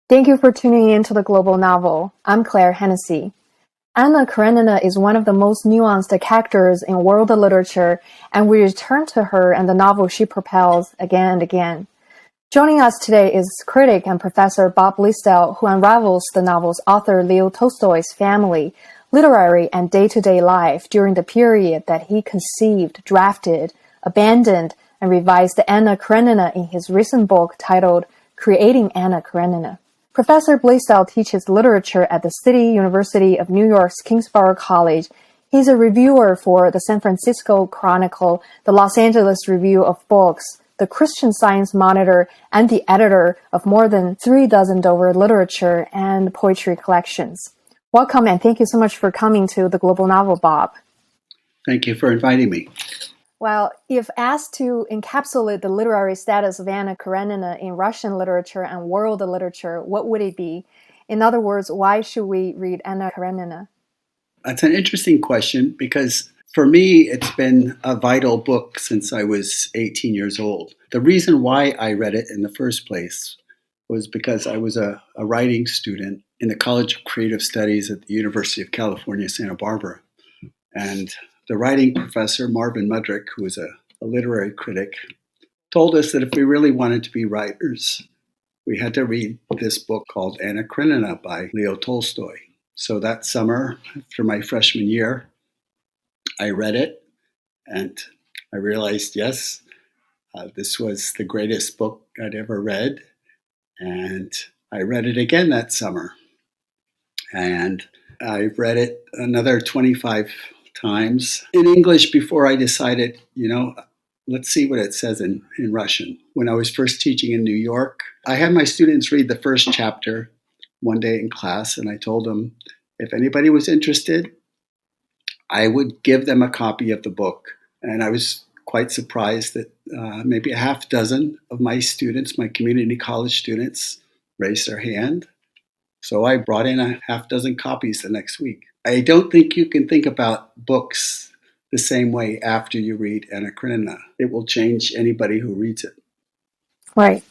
Thank you for tuning in to the Global Novel. I'm Claire Hennessy. Anna Karenina is one of the most nuanced characters in world literature, and we return to her and the novel she propels again and again. Joining us today is critic and professor Bob Blaisdell, who unravels the novel's author Leo Tolstoy's family, literary and day-to-day life during the period that he conceived, drafted, abandoned, and revised Anna Karenina in his recent book titled Creating Anna Karenina. Professor Blaisdell teaches literature at the City University of New York's Kingsborough College. He's a reviewer for the San Francisco Chronicle, the Los Angeles Review of Books, the Christian Science Monitor, and the editor of more than 36 Dover literature and poetry collections. Welcome, and thank you so much for coming to the Global Novel, Bob. Thank you for inviting me. Well, if asked to encapsulate the literary status of Anna Karenina in Russian literature and world literature, what would it be? In other words, why should we read Anna Karenina? That's an interesting question because for me, it's been a vital book since I was 18 years old. The reason why I read it in the first place was because I was a writing student in the College of Creative Studies at the University of California, Santa Barbara. And the writing professor, Marvin Mudrick, who was a literary critic, told us that if we really wanted to be writers, we had to read this book called Anna Karenina by Leo Tolstoy. So that summer, after my freshman year, I read it and I realized, yes, this was the greatest book I'd ever read. And I read it again that summer. And I read it another 25 times in English before I decided, let's see what it says in Russian. When I was first teaching in New York, I had my students read the first chapter one day in class, and I told them if anybody was interested, I would give them a copy of the book. And I was quite surprised that maybe a half dozen of my students, my community college students, raised their hand. So I brought in a half dozen copies the next week. I don't think you can think about books the same way after you read Anna Karenina. It will change anybody who reads it. Right.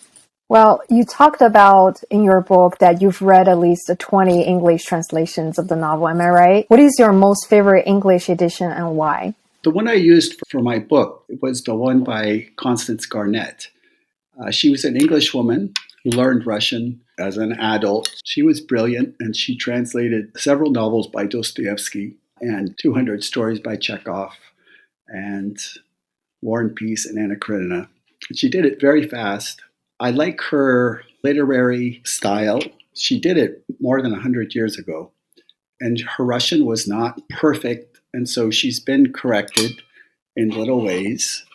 Well, you talked about in your book that you've read at least 20 English translations of the novel. Am I right? What is your most favorite English edition and why? The one I used for my book was the one by Constance Garnett. She was an English woman who learned Russian as an adult. She was brilliant, and she translated several novels by Dostoevsky and 200 stories by Chekhov and War and Peace and Anna Karenina. She did it very fast. I like her literary style. She did it more than 100 years ago, and her Russian was not perfect, and so she's been corrected in little ways.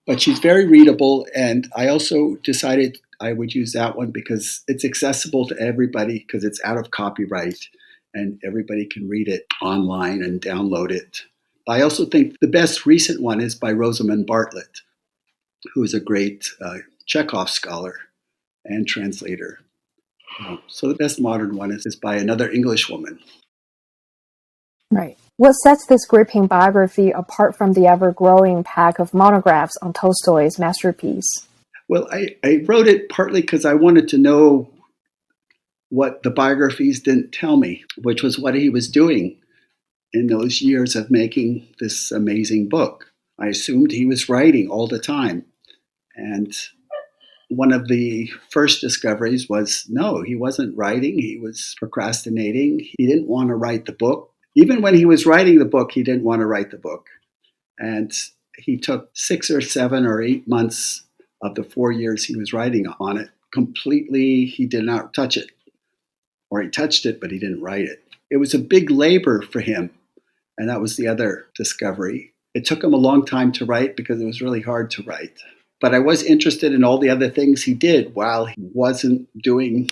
But she's very readable, and I also decided I would use that one because it's accessible to everybody because it's out of copyright and everybody can read it online and download it. I also think the best recent one is by Rosamund Bartlett, who is a great Chekhov scholar and translator. So the best modern one is by another English woman. Right. What sets this gripping biography apart from the ever-growing pack of monographs on Tolstoy's masterpiece? Well, I wrote it partly because I wanted to know what the biographies didn't tell me, which was what he was doing in those years of making this amazing book. I assumed he was writing all the time. And one of the first discoveries was, no, he wasn't writing. He was procrastinating. He didn't want to write the book. Even when he was writing the book, he didn't want to write the book. And he took 6 or 7 or 8 months of the 4 years he was writing on it. Completely, he did not touch it. Or he touched it, but he didn't write it. It was a big labor for him. And that was the other discovery. It took him a long time to write because it was really hard to write. But I was interested in all the other things he did while he wasn't doing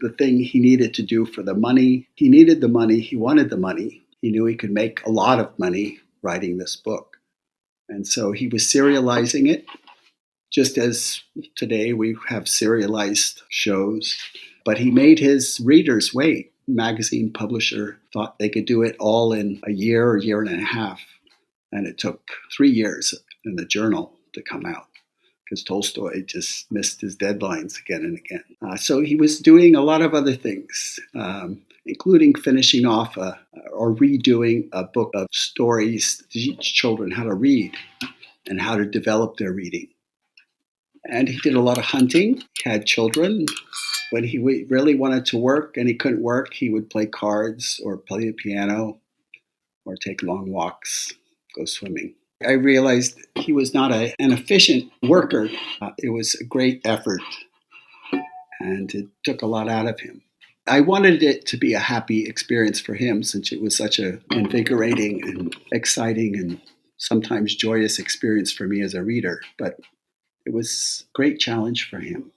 the thing he needed to do for the money. He needed the money. He wanted the money. He knew he could make a lot of money writing this book. And so he was serializing it, just as today we have serialized shows. But he made his readers wait. Magazine publisher thought they could do it all in a year and a half. And it took 3 years in the journal to come out because Tolstoy just missed his deadlines again and again. So he was doing a lot of other things, including finishing off or redoing a book of stories to teach children how to read and how to develop their reading. And he did a lot of hunting, had children. When he really wanted to work and he couldn't work, he would play cards or play the piano or take long walks, go swimming. I realized he was not an efficient worker. It was a great effort, and it took a lot out of him. I wanted it to be a happy experience for him, since it was such an invigorating and exciting and sometimes joyous experience for me as a reader. But it was a great challenge for him.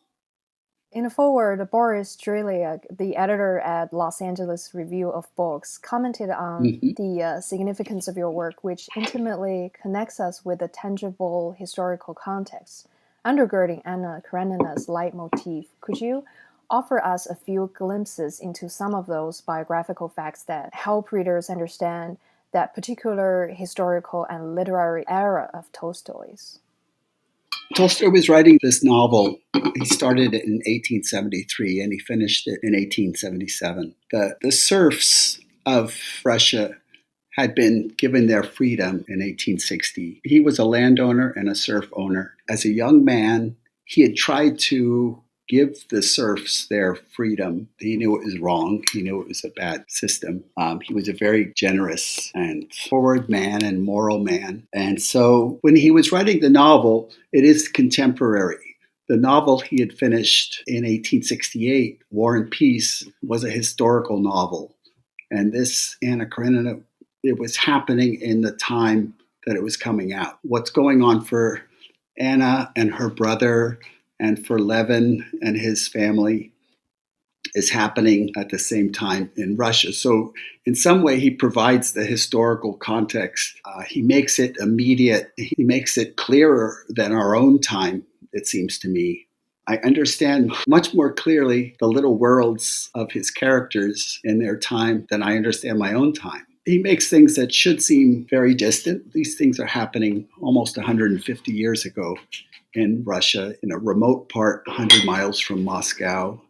In the foreword, Boris Driliak, the editor at Los Angeles Review of Books, commented on the significance of your work, which intimately connects us with the tangible historical context undergirding Anna Karenina's leitmotif. Could you offer us a few glimpses into some of those biographical facts that help readers understand that particular historical and literary era of Tolstoy's? Tolstoy was writing this novel. He started it in 1873 and he finished it in 1877. The serfs of Russia had been given their freedom in 1860. He was a landowner and a serf owner. As a young man, he had tried to give the serfs their freedom. He knew it was wrong. He knew it was a bad system. He was a very generous and forward man and moral man. And so when he was writing the novel, it is contemporary. The novel he had finished in 1868, War and Peace, was a historical novel. And this Anna Karenina, it was happening in the time that it was coming out. What's going on for Anna and her brother and for Levin and his family is happening at the same time in Russia. So in some way, he provides the historical context. He makes it immediate. He makes it clearer than our own time, it seems to me. I understand much more clearly the little worlds of his characters in their time than I understand my own time. He makes things that should seem very distant. These things are happening almost 150 years ago in Russia, in a remote part 100 miles from Moscow,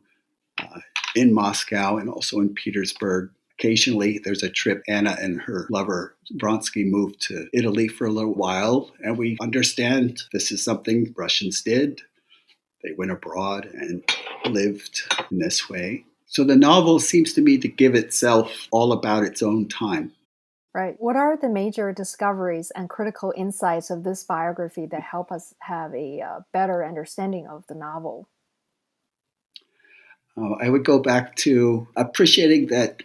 in Moscow and also in Petersburg. Occasionally, there's a trip. Anna and her lover, Vronsky, moved to Italy for a little while, and we understand this is something Russians did. They went abroad and lived in this way. So the novel seems to me to give itself all about its own time. Right. What are the major discoveries and critical insights of this biography that help us have a better understanding of the novel? I would go back to appreciating that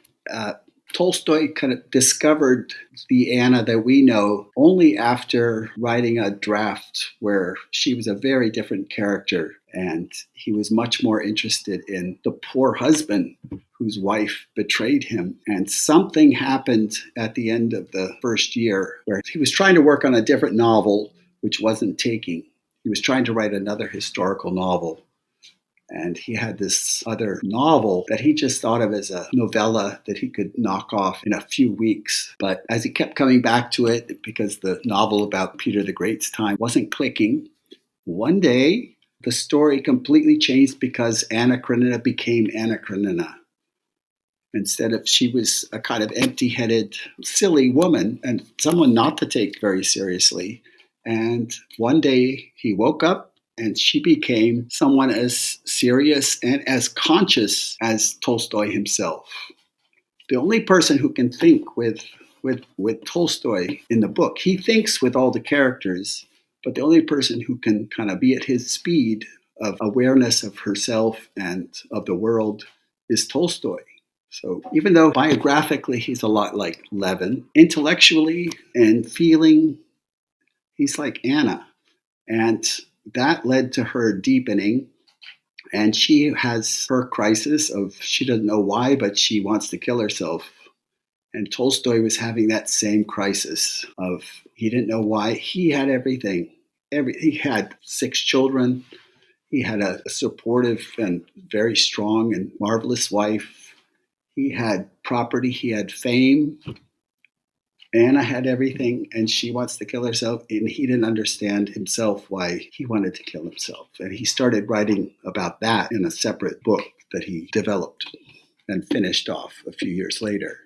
Tolstoy kind of discovered the Anna that we know only after writing a draft where she was a very different character, and he was much more interested in the poor husband whose wife betrayed him. And something happened at the end of the first year where he was trying to work on a different novel, which wasn't taking. He was trying to write another historical novel. And he had this other novel that he just thought of as a novella that he could knock off in a few weeks. But as he kept coming back to it, because the novel about Peter the Great's time wasn't clicking, one day the story completely changed because Anna Karenina became Anna Karenina. Instead of, she was a kind of empty-headed, silly woman and someone not to take very seriously. And one day he woke up and she became someone as serious and as conscious as Tolstoy himself. The only person who can think with Tolstoy in the book, he thinks with all the characters, but the only person who can kind of be at his speed of awareness of herself and of the world is Tolstoy. So even though biographically he's a lot like Levin, intellectually and feeling, he's like Anna. And that led to her deepening. And she has her crisis of she doesn't know why, but she wants to kill herself. And Tolstoy was having that same crisis of he didn't know why. He had everything. He had 6 children. He had a supportive and very strong and marvelous wife. He had property. He had fame. Anna had everything and she wants to kill herself, and he didn't understand himself why he wanted to kill himself. And he started writing about that in a separate book that he developed and finished off a few years later.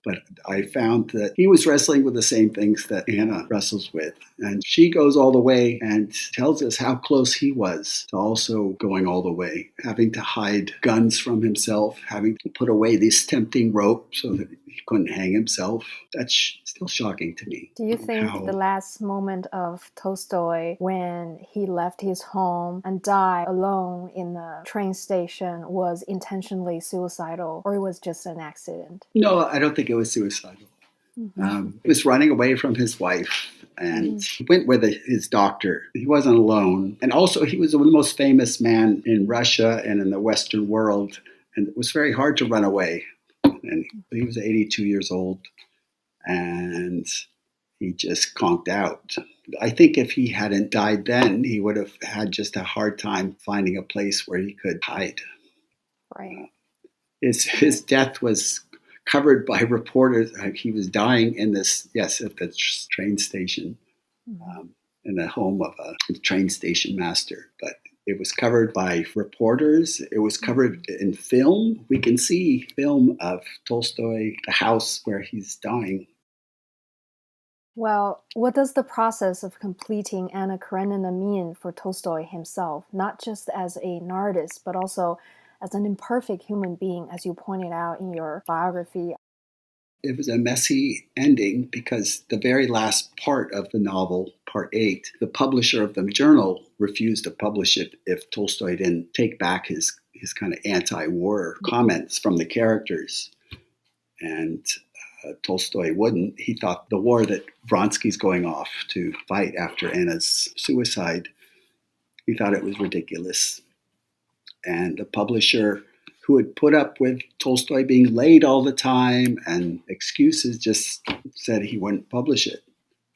But I found that he was wrestling with the same things that Anna wrestles with. And she goes all the way and tells us how close he was to also going all the way, having to hide guns from himself, having to put away this tempting rope so that he couldn't hang himself. That's still shocking to me. Do you think the last moment of Tolstoy, when he left his home and died alone in the train station, was intentionally suicidal, or it was just an accident? No, I don't think it was suicidal. He was running away from his wife, and he went with his doctor. He wasn't alone. And also, he was the most famous man in Russia and in the Western world, and it was very hard to run away. And he was 82 years old, and he just conked out. I think if he hadn't died then, he would have had just a hard time finding a place where he could hide. Right. His death was covered by reporters. He was dying in this, yes, at the train station, in the home of a train station master. But it was covered by reporters. It was covered in film. We can see film of Tolstoy, the house where he's dying. Well, what does the process of completing Anna Karenina mean for Tolstoy himself, not just as an artist, but also as an imperfect human being, as you pointed out in your biography? It was a messy ending because the very last part of the novel, part 8, the publisher of the journal refused to publish it if Tolstoy didn't take back his kind of anti-war comments from the characters. And Tolstoy wouldn't. He thought the war that Vronsky's going off to fight after Anna's suicide, he thought it was ridiculous. And the publisher, who had put up with Tolstoy being late all the time and excuses, just said he wouldn't publish it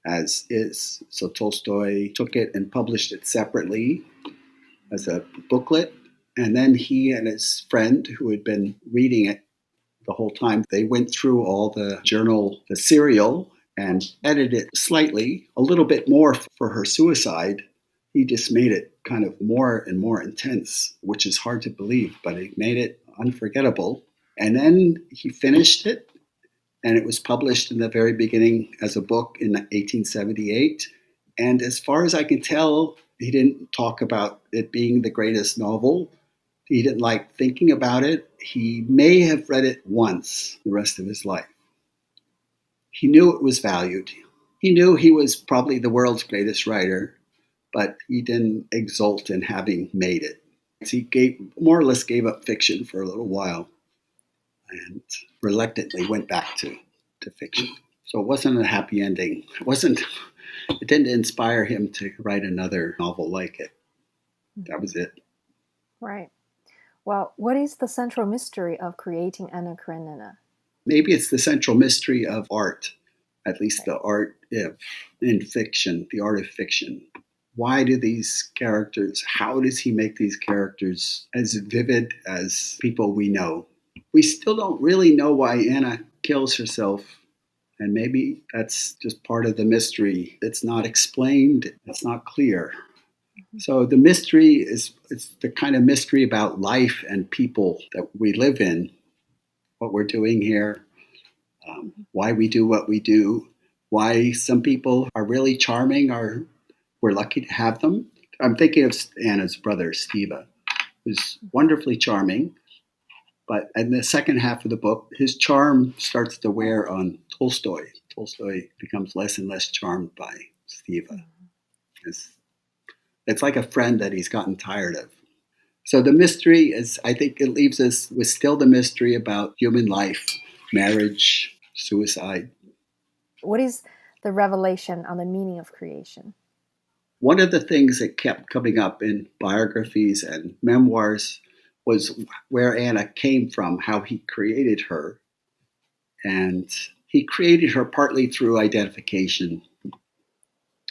as is. So Tolstoy took it and published it separately as a booklet. And then he and his friend, who had been reading it the whole time, they went through all the journal, the serial, and edited it slightly, a little bit more for her suicide. He just made it kind of more and more intense, which is hard to believe, but he made it unforgettable. And then he finished it, and it was published in the very beginning as a book in 1878. And as far as I can tell, he didn't talk about it being the greatest novel. He didn't like thinking about it. He may have read it once the rest of his life. He knew it was valued. He knew he was probably the world's greatest writer, but he didn't exult in having made it. He more or less gave up fiction for a little while and reluctantly went back to fiction. So it wasn't a happy ending. It didn't inspire him to write another novel like it. That was it. Right. Well, what is the central mystery of creating Anna Karenina? Maybe it's the central mystery of art, at least the art in fiction, the art of fiction. Why do these characters, how does he make these characters as vivid as people we know? We still don't really know why Anna kills herself, and maybe that's just part of the mystery. It's not explained, it's not clear. So the mystery it's the kind of mystery about life and people that we live in, what we're doing here, why we do what we do, why some people are really charming, or we're lucky to have them. I'm thinking of Anna's brother, Steva, who's wonderfully charming, but in the second half of the book, his charm starts to wear on Tolstoy. Tolstoy becomes less and less charmed by Steva. It's like a friend that he's gotten tired of. So the mystery is, I think it leaves us with still the mystery about human life, marriage, suicide. What is the revelation on the meaning of creation? One of the things that kept coming up in biographies and memoirs was where Anna came from, how he created her. And he created her partly through identification,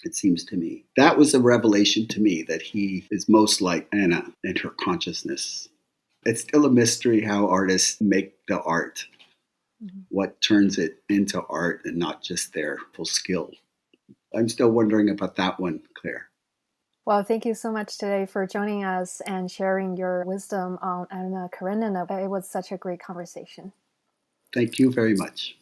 it seems to me. That was a revelation to me, that he is most like Anna in her consciousness. It's still a mystery how artists make the art. what turns it into art and not just their full skill. I'm still wondering about that one, Claire. Well, thank you so much today for joining us and sharing your wisdom on Anna Karenina. It was such a great conversation. Thank you very much.